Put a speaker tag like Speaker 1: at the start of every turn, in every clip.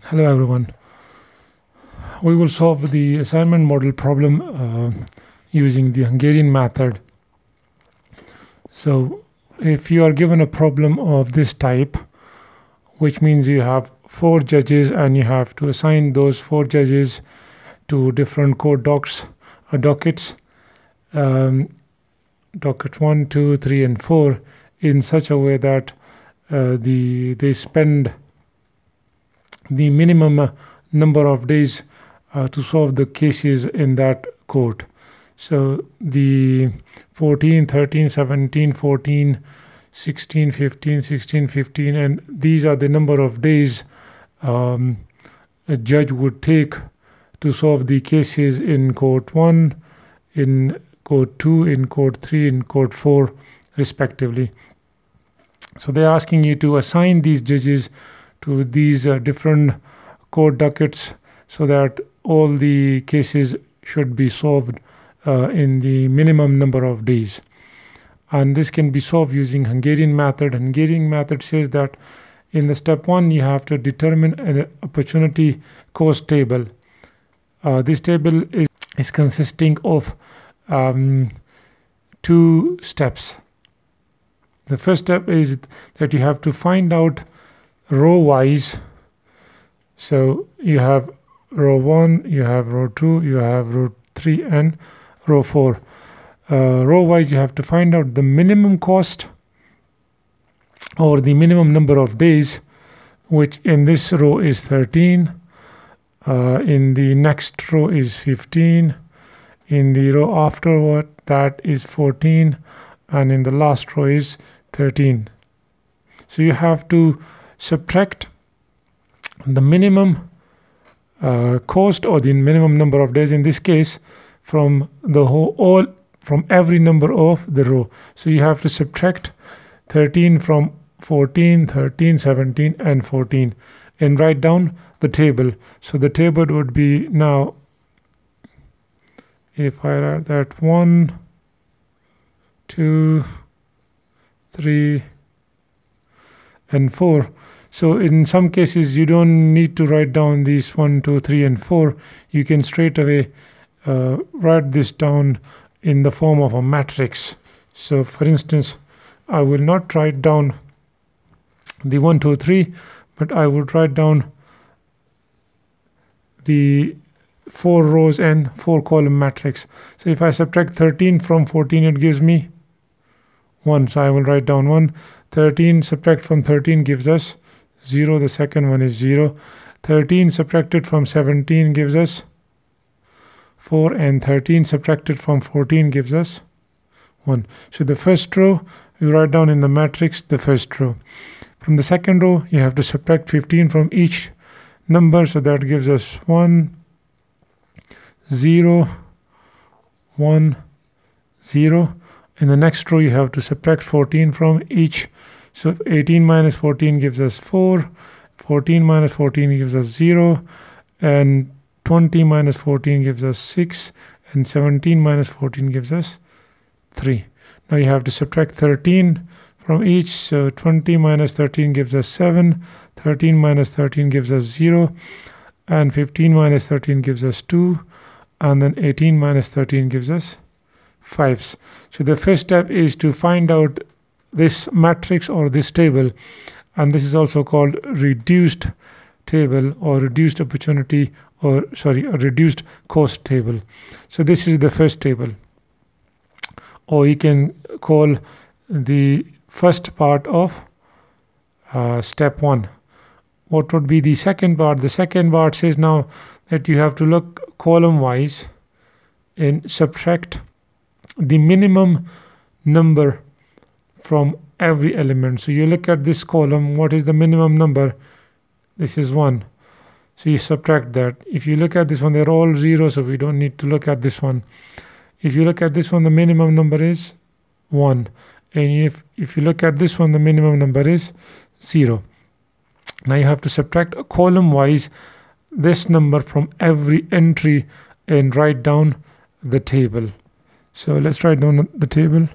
Speaker 1: Hello everyone. We will solve the assignment model problem using the Hungarian method. So if you are given a problem of this type, which means you have 4 judges and you have to assign those 4 judges to different court dockets, dockets 1, 2, 3 and 4 in such a way that they spend the minimum number of days to solve the cases in that court. So the 14, 13, 17, 14, 16, 15, 16, 15, and these are the number of days a judge would take to solve the cases in court 1, in court 2, in court 3, in court 4 respectively. So they're asking you to assign these judges to these different court dockets so that all the cases should be solved in the minimum number of days. And this can be solved using Hungarian method. Hungarian method says that in the step 1 you have to determine an opportunity cost table. This table is consisting of 2 steps. The first step is that you have to find out row wise. So you have row 1, you have row 2, you have row 3 and row 4. Row wise you have to find out the minimum cost or the minimum number of days, which in this row is 13, in the next row is 15, in the row afterward that is 14, and in the last row is 13. So you have to subtract the minimum cost or the minimum number of days in this case from the whole from every number of the row. So you have to subtract 13 from 14, 13, 17 and 14 and write down the table. So the table would be, now if I write that 1, 2, 3 and 4. So in some cases you don't need to write down these 1, 2, 3 and 4. You can straight away write this down in the form of a matrix. So for instance, I will not write down the 1, 2, 3, but I would write down the 4 rows and 4 column matrix. So if I subtract 13 from 14, it gives me 1. So I will write down 1. 13 subtract from 13 gives us 0. The second one is 0. 13 subtracted from 17 gives us 4, and 13 subtracted from 14 gives us 1. So the first row you write down in the matrix the first row. From the second row you have to subtract 15 from each number, so that gives us 1, 0, 1, 0. In the next row you have to subtract 14 from each. So 18 minus 14 gives us 4, 14 minus 14 gives us 0, and 20 minus 14 gives us 6, and 17 minus 14 gives us 3. Now you have to subtract 13 from each. So 20 minus 13 gives us 7, 13 minus 13 gives us 0, and 15 minus 13 gives us 2, and then 18 minus 13 gives us 5. So the first step is to find out this matrix or this table, and this is also called reduced table or reduced opportunity, or sorry, a reduced cost table. So this is the first table, or you can call the first part of step 1. What would be the second part? The second part says now that you have to look column wise and subtract the minimum number from every element. So you look at this column, what is the minimum number? This is 1. So you subtract that. If you look at this one, they're all 0, so we don't need to look at this one. If you look at this one, the minimum number is 1. And if you look at this one, the minimum number is 0. Now you have to subtract column wise this number from every entry and write down the table. So let's write down the table.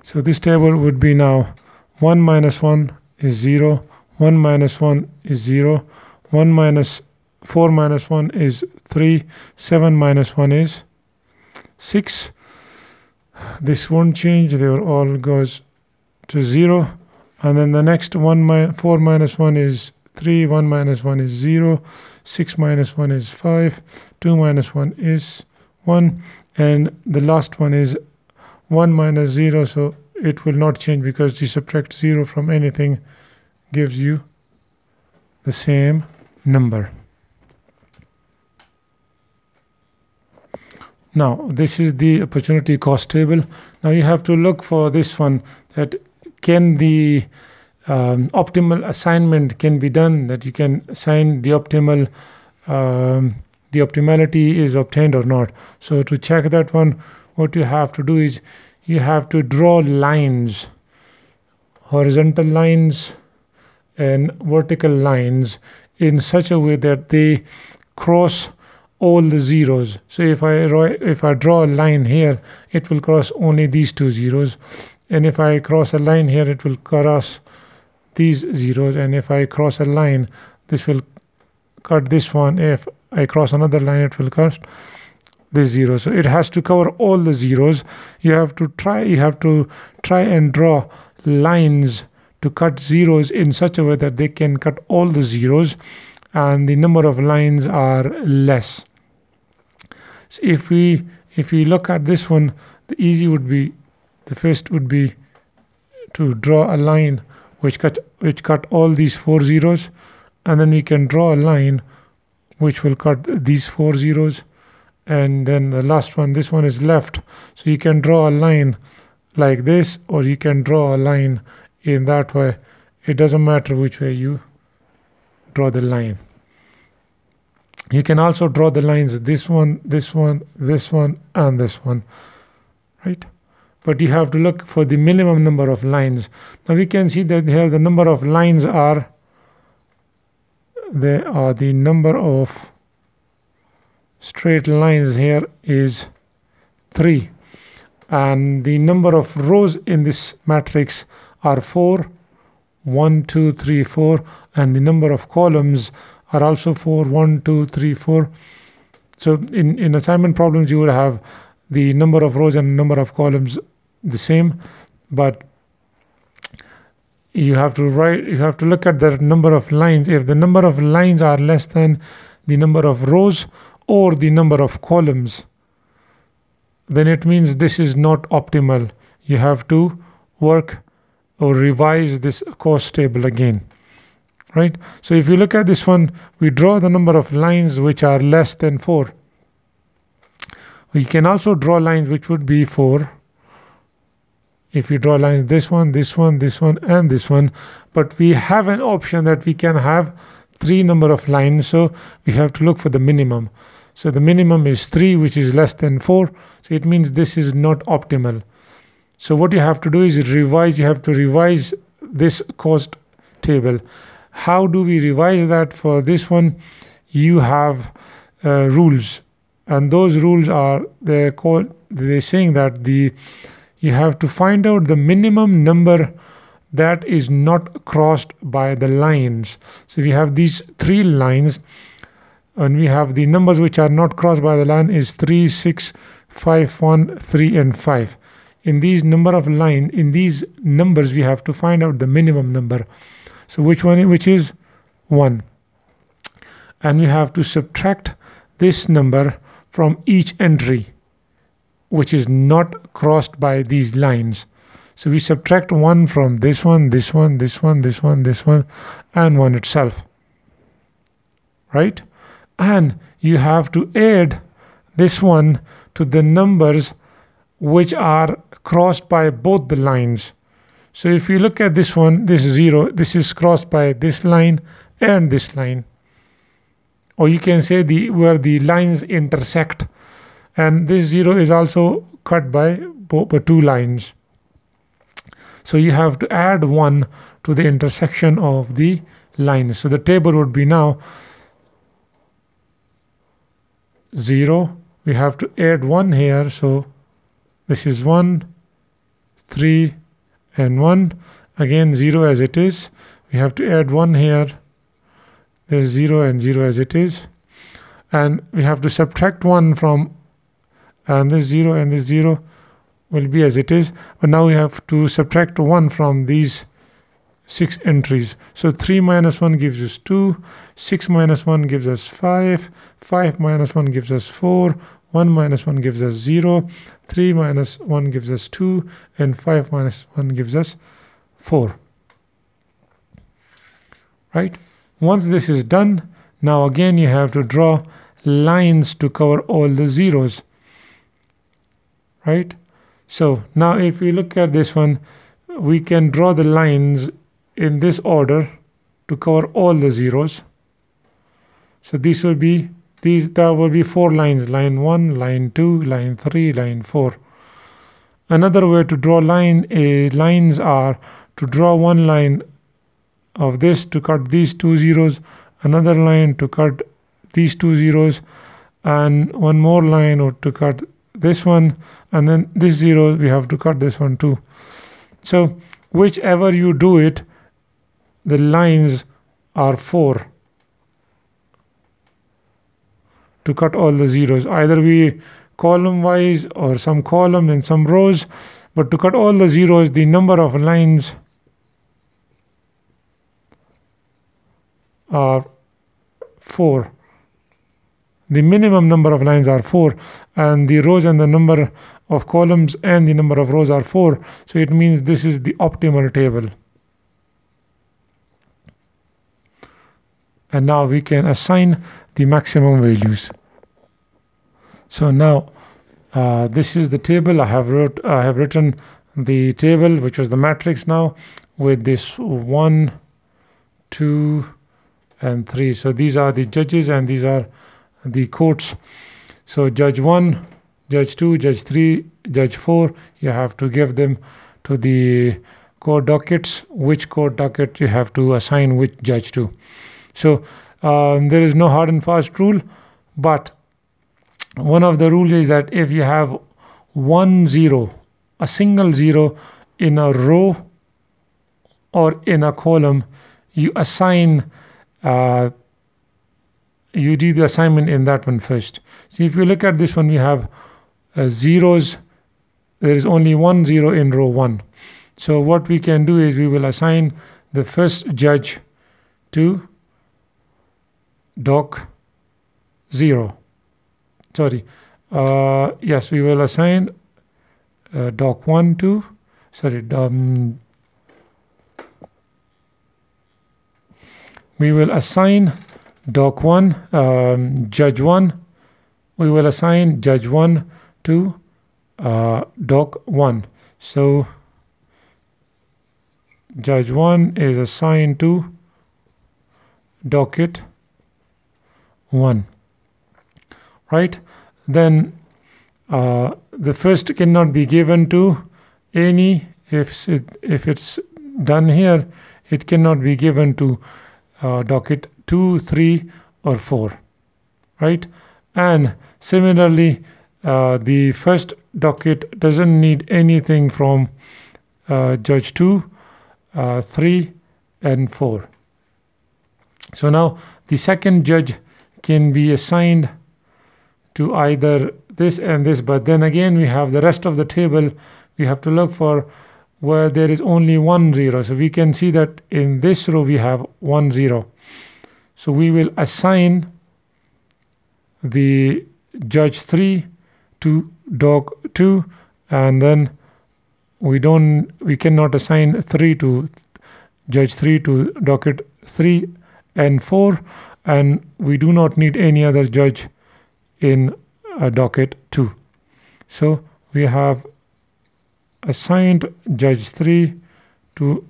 Speaker 1: So this table would be now 1 minus 1 is 0, 1 minus 1 is 0, 1 minus 4 minus 1 is 3, 7 minus 1 is 6. This won't change, they all goes to 0. And then the next 4 minus 1 is 3, 1 minus 1 is 0, 6 minus 1 is 5, 2 minus 1 is 1, and the last one is 1 minus 0, so it will not change because you subtract 0 from anything gives you the same number. Now this is the opportunity cost table. Now you have to look for this one, that can the optimal assignment can be done, that you can assign the optimal the optimality is obtained or not. So to check that one, what you have to do is you have to draw lines, horizontal lines and vertical lines, in such a way that they cross all the zeros. So if I draw a line here, it will cross only these two zeros, and if I cross a line here, it will cross these zeros, and if I cross a line, this will cut this one. If I cross another line, it will cut this zero. So it has to cover all the zeros. You have to try and draw lines to cut zeros in such a way that they can cut all the zeros and the number of lines are less. So if we look at this one, the first would be to draw a line which cut all these 4 zeros, and then we can draw a line which will cut these 4 zeros, and then the last one, this one is left. So you can draw a line like this, or you can draw a line in that way. It doesn't matter which way you draw the line. You can also draw the lines this one, this one, this one, and this one, right? But you have to look for the minimum number of lines. Now we can see that here the number of lines are, the number of straight lines here is 3, and the number of rows in this matrix are 4, 1, 2, 3, 4, and the number of columns are also 4, 1, 2, 3, 4. So in assignment problems you would have the number of rows and number of columns the same, but you have to look at the number of lines. If the number of lines are less than the number of rows or the number of columns, then it means this is not optimal. You have to work or revise this cost table again, right? So if you look at this one, we draw the number of lines which are less than 4. We can also draw lines which would be 4. If you draw lines this one, this one, this one, and this one, but we have an option that we can have 3 number of lines, so we have to look for the minimum. So the minimum is 3, which is less than 4, so it means this is not optimal. So what you have to do is revise. You have to revise this cost table. How do we revise that? For this one, you have rules, and those rules are they're saying that you have to find out the minimum number that is not crossed by the lines. So we have these 3 lines, and we have the numbers which are not crossed by the line is 3, 6, 5, 1, 3, and 5. In these numbers we have to find out the minimum number. So which is 1, and we have to subtract this number from each entry which is not crossed by these lines. So we subtract 1 from this one, this one, this one, this one, this one, and 1 itself, right? And you have to add this one to the numbers which are crossed by both the lines. So if you look at this one, this 0, this is crossed by this line and this line, or you can say where the lines intersect, and this 0 is also cut by 2 lines. So you have to add 1 to the intersection of the lines. So the table would be now 0. We have to add 1 here. So this is 1, 3, and 1. Again 0 as it is. We have to add 1 here, There's 0 and 0 as it is. And we have to subtract 1 from, and this 0 and this 0 will be as it is. But now we have to subtract 1 from these 6 entries. So 3 minus 1 gives us 2, 6 minus 1 gives us 5, 5 minus 1 gives us 4, 1 minus 1 gives us 0, 3 minus 1 gives us 2, and 5 minus 1 gives us 4. Right? Once this is done, now again you have to draw lines to cover all the zeros. Right? So now if we look at this one, we can draw the lines in this order to cover all the zeros. So this will be there will be 4 lines: line 1, line 2, line 3, line 4. Another way to draw lines are to draw one line of this to cut these 2 zeros, another line to cut these 2 zeros, and one more line or to cut this one, and then this 0 we have to cut this one too. So whichever you do it, the lines are 4 to cut all the zeros. Either we column wise or some column and some rows, but to cut all the zeros, the number of lines are 4. The minimum number of lines are 4, and the rows and the number of columns and the number of rows are 4. So it means this is the optimal table. And now we can assign the maximum values. So now this is the table. I have written the table, which was the matrix now, with this 1, 2, and 3. So these are the judges and these are the courts. So judge 1, judge 2, judge 3, judge 4, you have to give them to the court dockets, which court docket you have to assign which judge to. So there is no hard and fast rule, but one of the rules is that if you have 1 0, a single 0 in a row or in a column, you assign you do the assignment in that one first. So if you look at this one, we have zeros. There is only 1 0 in row 1. So what we can do is we will assign the first judge to dock 0. Sorry. Yes, we will assign dock 1 to, we will assign dock 1, judge 1. We will assign judge 1 to dock 1. So judge 1 is assigned to docket 1. Right? Then the first cannot be given to any, if it's done here, it cannot be given to docket 2, 3, or 4. Right? And similarly, the first docket doesn't need anything from judge 2, 3, and 4. So now the second judge can be assigned to either this and this, but then again we have the rest of the table. We have to look for where there is only 1 0. So we can see that in this row we have 1 0. So we will assign the judge 3 to dock 2, and then we cannot assign 3 to judge 3 to docket 3 and 4, and we do not need any other judge in docket 2. So we have assigned judge 3 to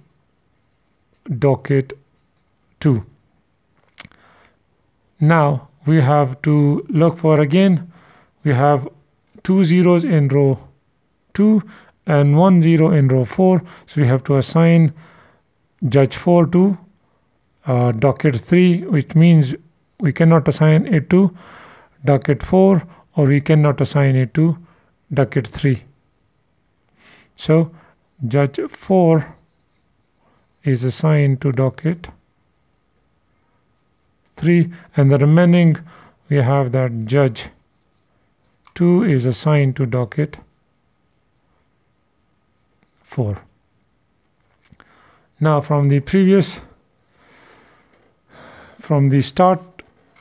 Speaker 1: docket 2. Now we have to look for, again, we have 2 zeros in row 2 and 1 0 in row 4. So we have to assign judge 4 to docket 3, which means we cannot assign it to docket 4, or we cannot assign it to docket 3. So judge 4 is assigned to docket 3, and the remaining we have that judge 2 is assigned to docket 4. Now from the start,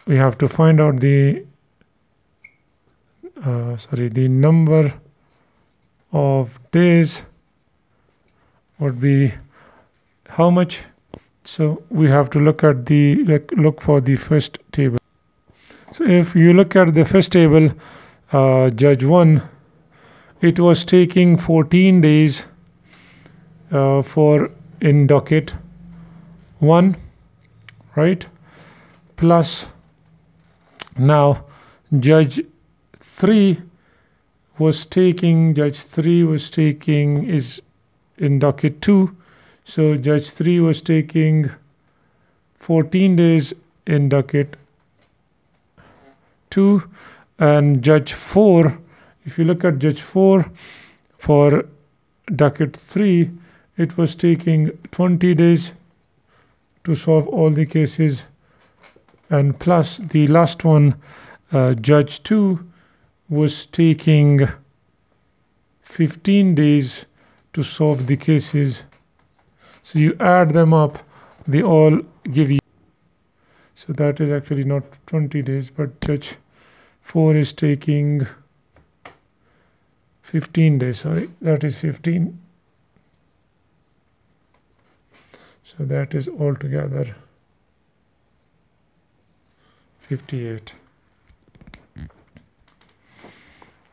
Speaker 1: we have to find out the number of days would be how much. So we have to look for the first table. So if you look at the first table, judge 1, it was taking 14 days in docket 1, right? Plus now judge 3 is in docket 2, so judge 3 was taking 14 days in docket 2, and judge 4, if you look at judge 4 for docket 3, it was taking 20 days to solve all the cases, and plus the last one, judge 2 was taking 15 days to solve the cases. So you add them up, they all give you, so that is actually not 20 days, but judge 4 is taking 15 days, sorry, that is 15. So that is altogether 58.